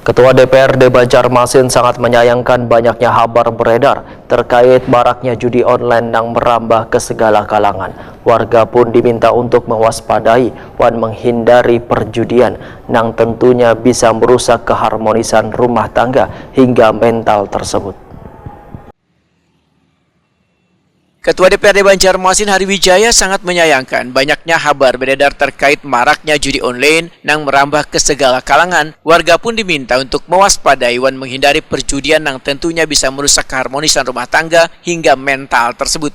Ketua DPRD Banjarmasin sangat menyayangkan banyaknya kabar beredar terkait maraknya judi online yang merambah ke segala kalangan. Warga pun diminta untuk mewaspadai dan menghindari perjudian yang tentunya bisa merusak keharmonisan rumah tangga hingga mental tersebut. Ketua DPRD Banjarmasin Hari Wijaya sangat menyayangkan banyaknya kabar beredar terkait maraknya judi online yang merambah ke segala kalangan. Warga pun diminta untuk mewaspadai dan menghindari perjudian yang tentunya bisa merusak keharmonisan rumah tangga hingga mental tersebut.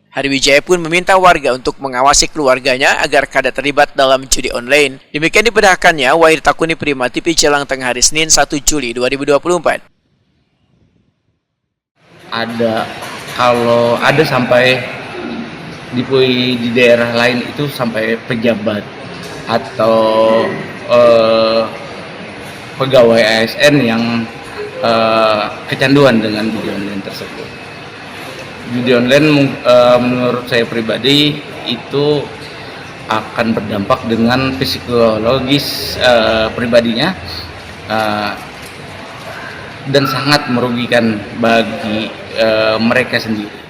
Hari Wijaya pun meminta warga untuk mengawasi keluarganya agar kada terlibat dalam judi online. Demikian dipedahkannya Wahid Takuni Prima TV Jelang Tengah hari Senin 1 Juli 2024. Kalau ada sampai di daerah lain itu sampai pejabat atau pegawai ASN yang kecanduan dengan judi online tersebut. Judi online menurut saya pribadi itu akan berdampak dengan psikologis pribadinya dan sangat merugikan bagi mereka sendiri.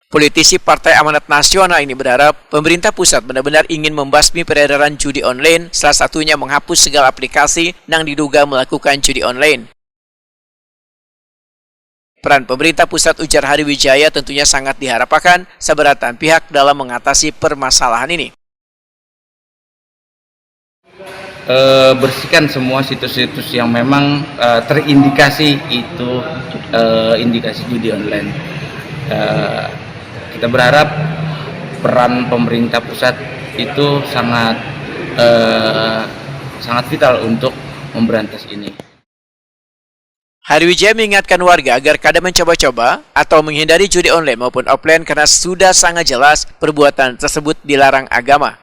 Politisi Partai Amanat Nasional ini berharap pemerintah pusat benar-benar ingin membasmi peredaran judi online, salah satunya menghapus segala aplikasi yang diduga melakukan judi online. Peran pemerintah pusat, ujar Hari Wijaya, tentunya sangat diharapkan seberatan pihak dalam mengatasi permasalahan ini. Bersihkan semua situs-situs yang memang terindikasi itu indikasi judi online. Kita berharap peran pemerintah pusat itu sangat vital untuk memberantas ini. Hari Wijaya mengingatkan warga agar kada mencoba-coba atau menghindari judi online maupun offline karena sudah sangat jelas perbuatan tersebut dilarang agama.